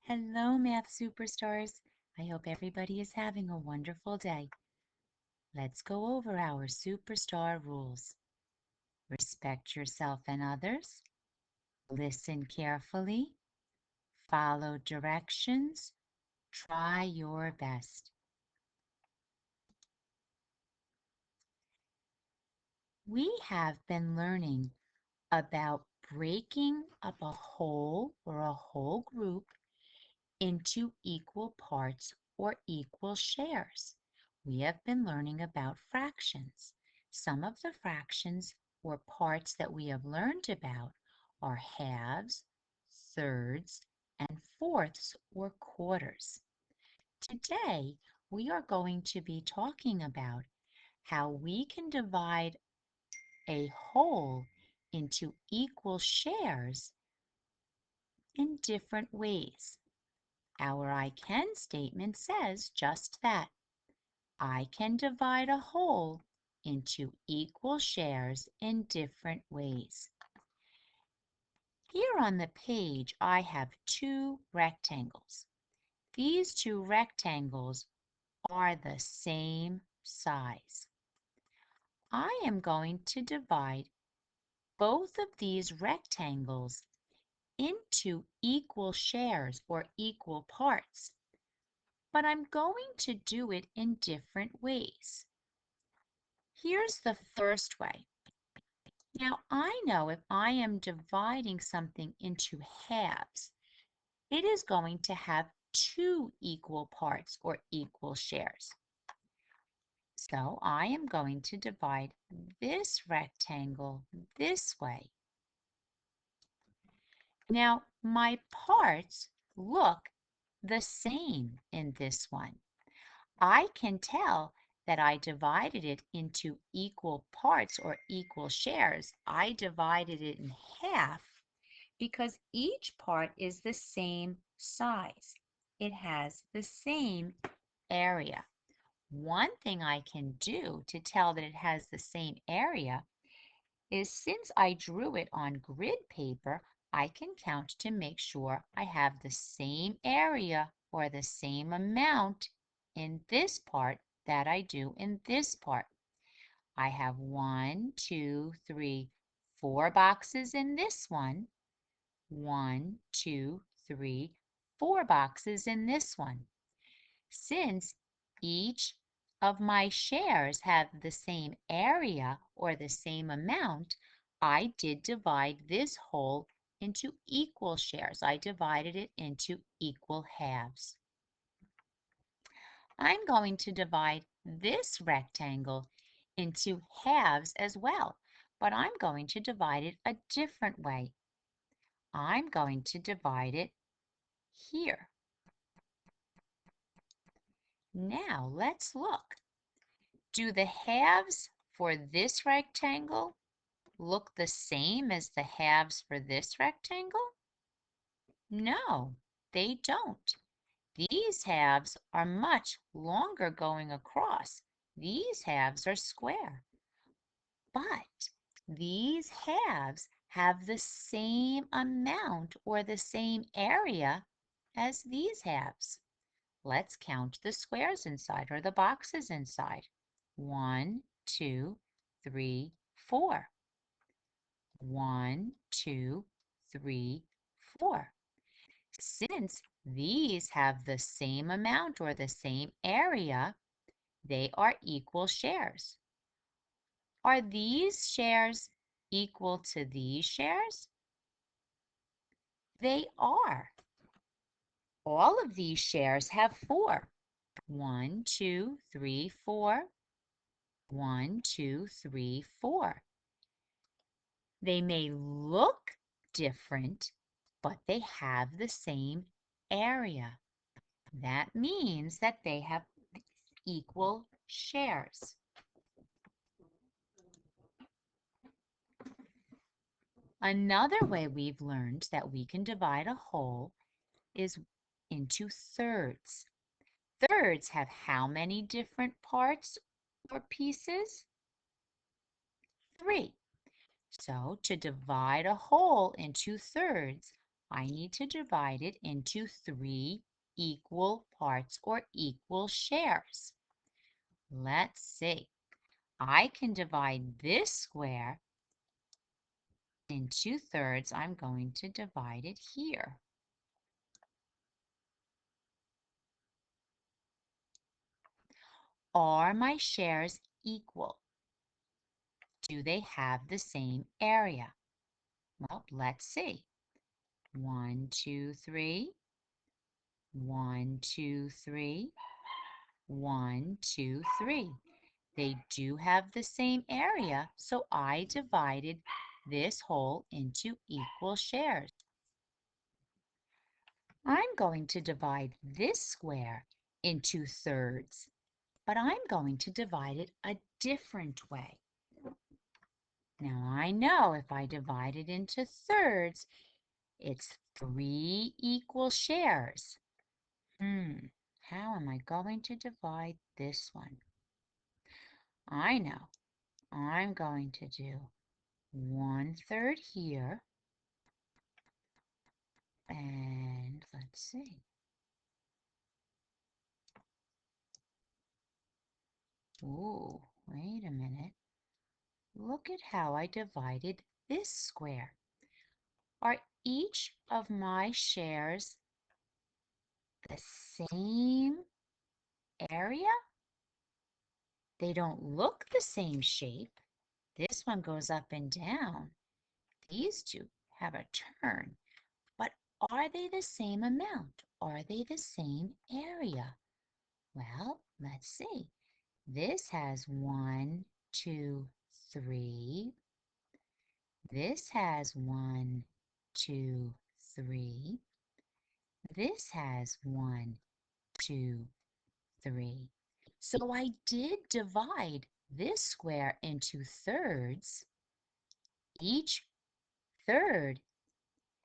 Hello, Math Superstars. I hope everybody is having a wonderful day. Let's go over our superstar rules. Respect yourself and others. Listen carefully. Follow directions. Try your best. We have been learning about breaking up a whole or a whole group into equal parts or equal shares. We have been learning about fractions. Some of the fractions or parts that we have learned about are halves, thirds, and fourths or quarters. Today, we are going to be talking about how we can divide a whole into equal shares in different ways. Our I can statement says just that. I can divide a whole into equal shares in different ways. Here on the page, I have two rectangles. These two rectangles are the same size. I am going to divide both of these rectangles into equal shares or equal parts, but I'm going to do it in different ways. Here's the first way. Now, I know if I am dividing something into halves, it is going to have two equal parts or equal shares. So I am going to divide this rectangle this way. Now, my parts look the same in this one. I can tell that I divided it into equal parts or equal shares. I divided it in half because each part is the same size. It has the same area. One thing I can do to tell that it has the same area is since I drew it on grid paper, I can count to make sure I have the same area or the same amount in this part that I do in this part. I have 1, 2, 3, 4 boxes in this one. 1, 2, 3, 4 boxes in this one. Since each of my shares have the same area or the same amount, I did divide this whole into equal shares. I divided it into equal halves. I'm going to divide this rectangle into halves as well, but I'm going to divide it a different way. I'm going to divide it here. Now let's look. Do the halves for this rectangle look the same as the halves for this rectangle? No, they don't. These halves are much longer going across. These halves are square. But these halves have the same amount or the same area as these halves. Let's count the squares inside or the boxes inside. 1, 2, 3, 4. 1, 2, 3, 4. Since these have the same amount or the same area, they are equal shares. Are these shares equal to these shares? They are. All of these shares have 4. 1, 2, 3, 4. 1, 2, 3, 4. They may look different, but they have the same area. That means that they have equal shares. Another way we've learned that we can divide a whole is into thirds. Thirds have how many different parts or pieces? 3. So to divide a whole into thirds, I need to divide it into 3 equal parts or equal shares. Let's see. I can divide this square in 2/3. I'm going to divide it here. Are my shares equal? Do they have the same area? Well, let's see. 1, 2, 3. 1, 2, 3. 1, 2, 3. They do have the same area, so I divided this whole into equal shares. I'm going to divide this square into thirds, but I'm going to divide it a different way. Now I know if I divide it into thirds, it's 3 equal shares. How am I going to divide this one? I know. I'm going to do 1/3 here, and let's see. Ooh, wait a minute. Look at how I divided this square. Are each of my shares the same area? They don't look the same shape. This one goes up and down. These two have a turn. But are they the same amount? Are they the same area? Well, let's see. This has 1, 2, 3. This has 1, 2, 3. This has 1, 2, 3. So I did divide this square into thirds. Each third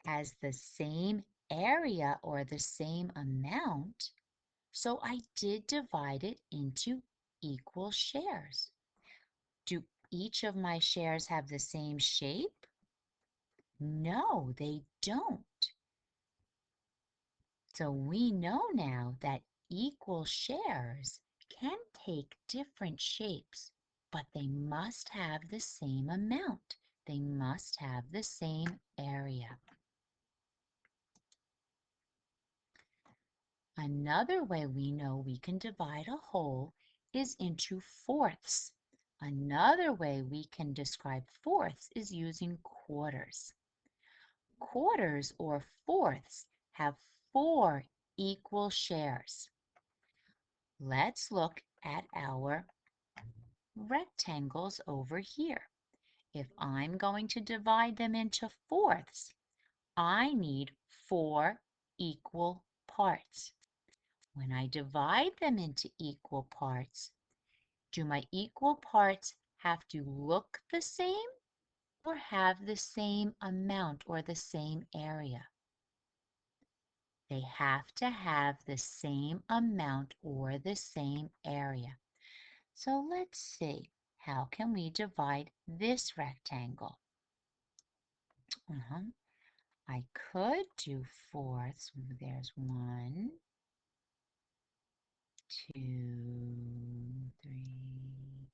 has the same area or the same amount. So I did divide it into equal shares. Do each of my shares have the same shape? No, they don't. So we know now that equal shares can take different shapes, but they must have the same amount. They must have the same area. Another way we know we can divide a whole is into fourths. Another way we can describe fourths is using quarters. Quarters or fourths have 4 equal shares. Let's look at our rectangles over here. If I'm going to divide them into fourths, I need 4 equal parts. When I divide them into equal parts, do my equal parts have to look the same or have the same amount or the same area? They have to have the same amount or the same area. So let's see, how can we divide this rectangle? I could do fourths. There's 1, 2, 3.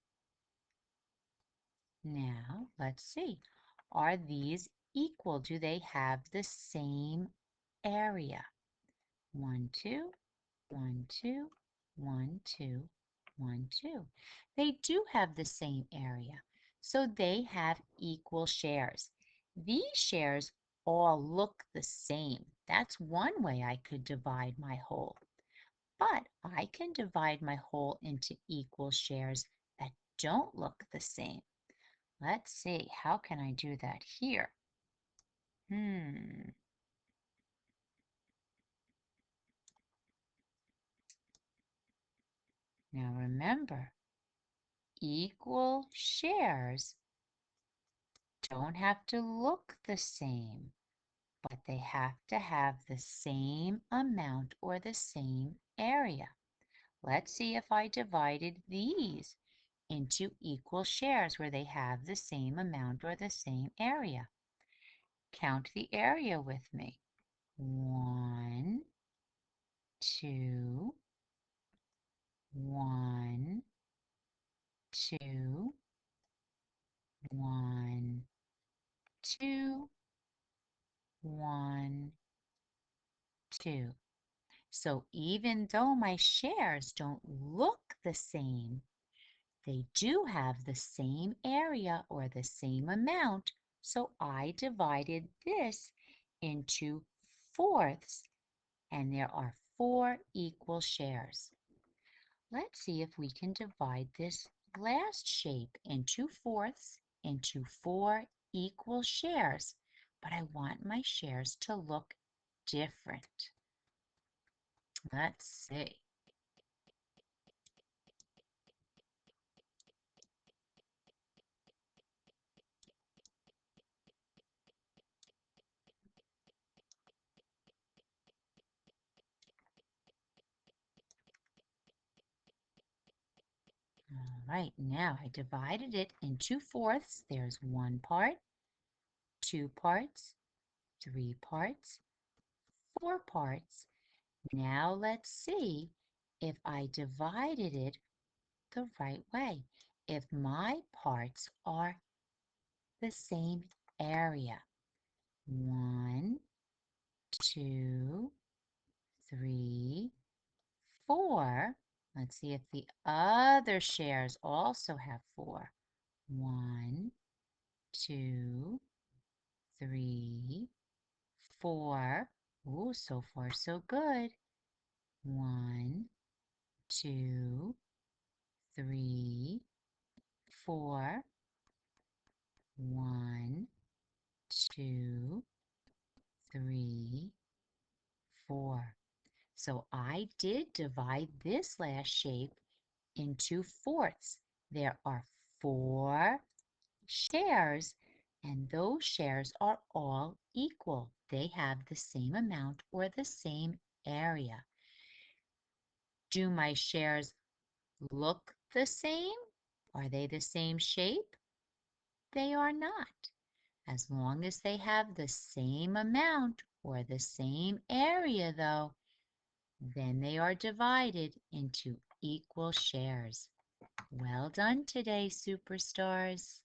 Now, let's see. Are these equal? Do they have the same area? 1, 2, 1, 2, 1, 2, 1, 2. They do have the same area, so they have equal shares. These shares all look the same. That's one way I could divide my whole. But I can divide my whole into equal shares that don't look the same. Let's see, how can I do that here? Now remember, equal shares don't have to look the same, but they have to have the same amount or the same area. Let's see if I divided these into equal shares where they have the same amount or the same area. Count the area with me. 1, 2, 1, 2, 1, 2, 1, 2. So even though my shares don't look the same, they do have the same area or the same amount, so I divided this into fourths, and there are 4 equal shares. Let's see if we can divide this last shape into fourths into 4 equal shares, but I want my shares to look different. Let's see. All right, now I divided it into fourths. There's 1 part, 2 parts, 3 parts, 4 parts. Now let's see if I divided it the right way. If my parts are the same area. 1, 2, 3, 4. Let's see if the other shares also have 4. 1, 2, 3, 4. Ooh, so far so good. 1, 2, 3, 4. 1, 2, 3, 4. So I did divide this last shape into fourths. There are 4 shares, and those shares are all equal. They have the same amount or the same area. Do my shares look the same? Are they the same shape? They are not. As long as they have the same amount or the same area, though, then they are divided into equal shares. Well done today, superstars.